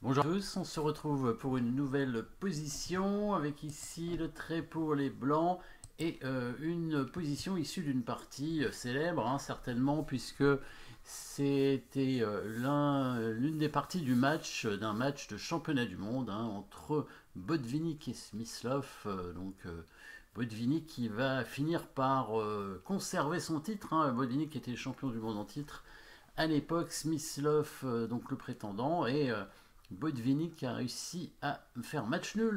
Bonjour à tous, on se retrouve pour une nouvelle position avec ici le trait pour les blancs et une position issue d'une partie célèbre, hein, certainement, puisque c'était l'une des parties du match, d'un match de championnat du monde, hein, entre Botvinnik et Smyslov. Botvinnik qui va finir par conserver son titre, hein. Botvinnik était champion du monde en titre à l'époque, Smyslov, donc le prétendant, et Botvinnik a réussi à faire match nul,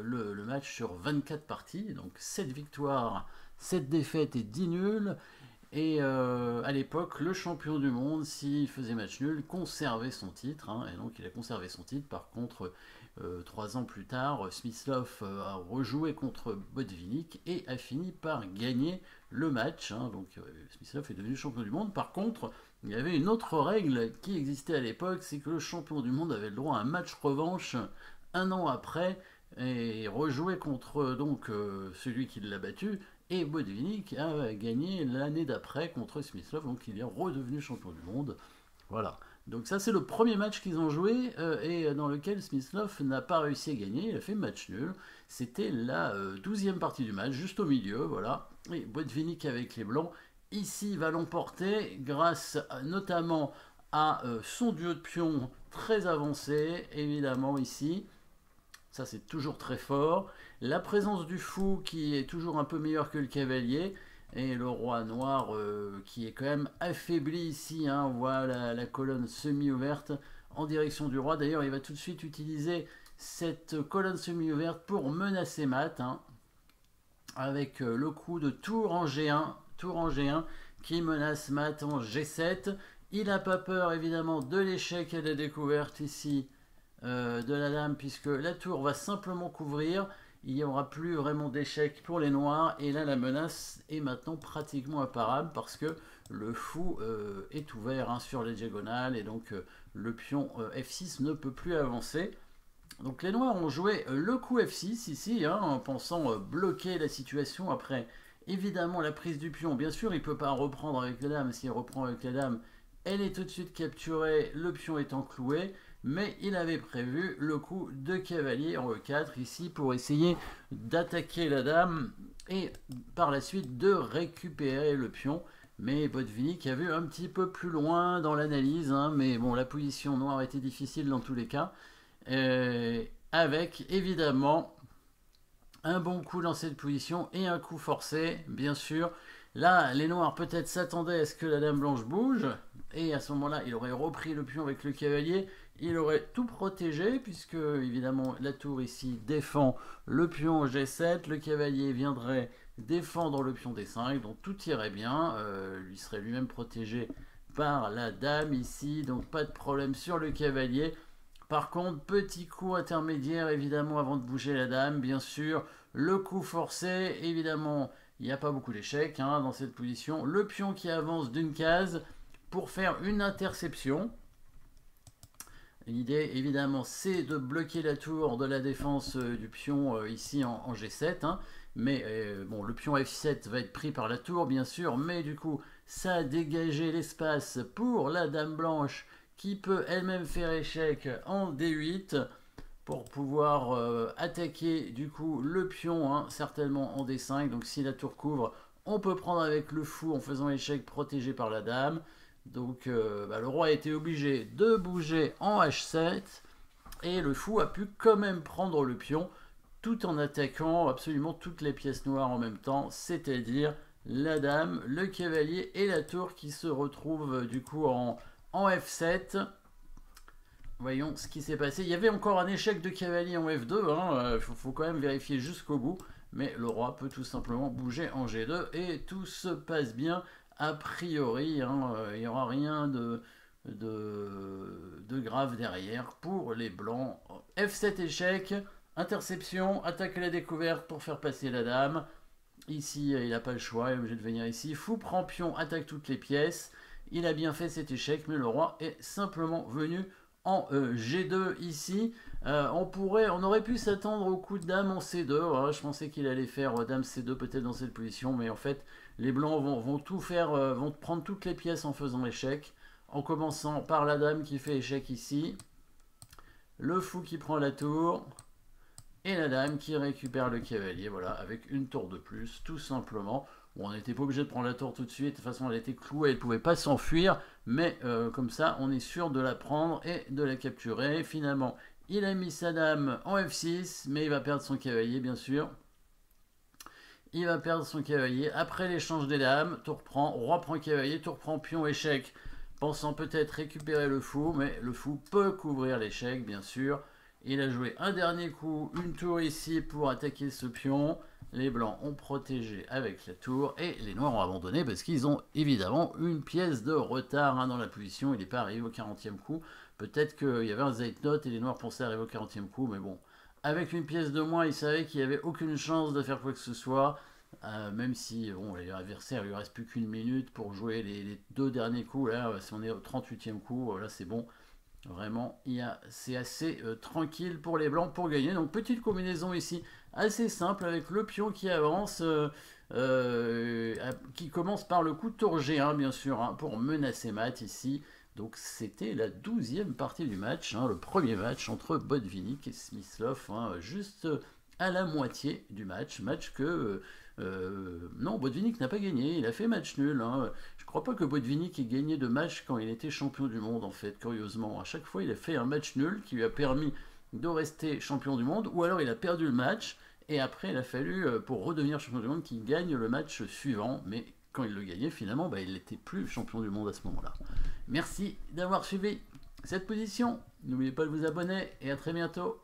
le match sur 24 parties, donc 7 victoires, 7 défaites et 10 nuls. Et à l'époque, le champion du monde, s'il faisait match nul, conservait son titre, hein, et donc il a conservé son titre. Par contre, 3 ans plus tard, Smyslov a rejoué contre Botvinnik et a fini par gagner le match, hein. Donc Smyslov est devenu champion du monde. Par contre, il y avait une autre règle qui existait à l'époque, c'est que le champion du monde avait le droit à un match revanche un an après et rejouer contre celui qui l'a battu. Et Botvinnik a gagné l'année d'après contre Smyslov, donc il est redevenu champion du monde. Voilà. Donc ça c'est le premier match qu'ils ont joué et dans lequel Smyslov n'a pas réussi à gagner, il a fait match nul. C'était la 12e partie du match, juste au milieu, voilà. Et Botvinnik avec les blancs, ici va l'emporter grâce notamment à son duo de pions très avancé, évidemment ici. Ça c'est toujours très fort. La présence du fou qui est toujours un peu meilleur que le cavalier. Et le roi noir qui est quand même affaibli ici, hein. On voit la colonne semi-ouverte en direction du roi. D'ailleurs, il va tout de suite utiliser cette colonne semi-ouverte pour menacer Mat, hein, avec le coup de tour en G1, qui menace Mat en G7. Il n'a pas peur évidemment de l'échec et de la découverte ici de la dame, puisque la tour va simplement couvrir. Il n'y aura plus vraiment d'échec pour les noirs. Et là, la menace est maintenant pratiquement imparable parce que le fou est ouvert, hein, sur les diagonales. Et donc, le pion F6 ne peut plus avancer. Donc, les noirs ont joué le coup F6 ici, hein, en pensant bloquer la situation après, évidemment, la prise du pion. Bien sûr, il ne peut pas reprendre avec la dame. S'il reprend avec la dame, elle est tout de suite capturée, le pion étant cloué. Mais il avait prévu le coup de cavalier en E4 ici pour essayer d'attaquer la dame et par la suite de récupérer le pion. Mais Botvinnik a vu un petit peu plus loin dans l'analyse, hein, mais bon, la position noire était difficile dans tous les cas. Avec évidemment un bon coup dans cette position et un coup forcé, bien sûr. Là, les noirs peut-être s'attendaient à ce que la dame blanche bouge, et à ce moment-là, il aurait repris le pion avec le cavalier, il aurait tout protégé, puisque évidemment la tour ici défend le pion G7, le cavalier viendrait défendre le pion D5, donc tout irait bien, lui serait lui-même protégé par la dame ici, donc pas de problème sur le cavalier. Par contre, petit coup intermédiaire, évidemment, avant de bouger la dame, bien sûr. Le coup forcé, évidemment, il n'y a pas beaucoup d'échecs, hein, dans cette position. Le pion qui avance d'une case pour faire une interception. L'idée, évidemment, c'est de bloquer la tour de la défense du pion ici en G7. Hein. Mais bon, le pion F7 va être pris par la tour, bien sûr. Mais du coup, ça a dégagé l'espace pour la dame blanche qui peut elle-même faire échec en D8 pour pouvoir attaquer du coup le pion, hein, certainement en D5. Donc si la tour couvre, on peut prendre avec le fou en faisant échec protégé par la dame. Donc le roi a été obligé de bouger en H7 et le fou a pu quand même prendre le pion tout en attaquant absolument toutes les pièces noires en même temps, c'est-à-dire la dame, le cavalier et la tour qui se retrouvent du coup en F7. Voyons ce qui s'est passé. Il y avait encore un échec de cavalier en F2, hein. Faut quand même vérifier jusqu'au bout. Mais le roi peut tout simplement bouger en G2 et tout se passe bien a priori, hein. Il n'y aura rien de grave derrière pour les blancs. F7 échec, interception, attaque à la découverte pour faire passer la dame. Ici, il n'a pas le choix, il est obligé de venir ici. Fou prend pion, attaque toutes les pièces. Il a bien fait cet échec, mais le roi est simplement venu en G2 ici. On aurait pu s'attendre au coup de dame en C2. Voilà, je pensais qu'il allait faire dame C2 peut-être dans cette position, mais en fait, les blancs vont tout faire, vont prendre toutes les pièces en faisant échec, en commençant par la dame qui fait échec ici. le fou qui prend la tour, et la dame qui récupère le cavalier, voilà, avec une tour de plus, tout simplement. Bon, on n'était pas obligé de prendre la tour tout de suite, de toute façon elle était clouée, elle ne pouvait pas s'enfuir, mais comme ça on est sûr de la prendre et de la capturer. Finalement, il a mis sa dame en F6, mais il va perdre son cavalier bien sûr. Il va perdre son cavalier. Après l'échange des dames, tour prend, roi prend cavalier, tour prend pion, échec. Pensant peut-être récupérer le fou, mais le fou peut couvrir l'échec, bien sûr. Il a joué un dernier coup, une tour ici pour attaquer ce pion. Les blancs ont protégé avec la tour et les noirs ont abandonné parce qu'ils ont évidemment une pièce de retard dans la position. Il n'est pas arrivé au 40e coup. Peut-être qu'il y avait un Zeitnot et les noirs pensaient arriver au 40e coup, mais bon. Avec une pièce de moins, ils savaient qu'il n'y avait aucune chance de faire quoi que ce soit. Même si bon, l'adversaire il lui reste plus qu'une minute pour jouer les deux derniers coups. Là, si on est au 38e coup, là c'est bon. Vraiment, c'est assez tranquille pour les blancs pour gagner. Donc petite combinaison ici, assez simple avec le pion qui avance, qui commence par le coup de tour G1 bien sûr, pour menacer mat ici. Donc c'était la 12e partie du match, le premier match entre Botvinnik et Smyslov, juste à la moitié du match. Match que non, Botvinnik n'a pas gagné, il a fait match nul. Je crois pas que Botvinnik ait gagné de match quand il était champion du monde en fait, curieusement. À chaque fois il a fait un match nul qui lui a permis de rester champion du monde, ou alors il a perdu le match, et après il a fallu, pour redevenir champion du monde, qu'il gagne le match suivant, mais quand il le gagnait finalement, il n'était plus champion du monde à ce moment-là. Merci d'avoir suivi cette position, n'oubliez pas de vous abonner, et à très bientôt.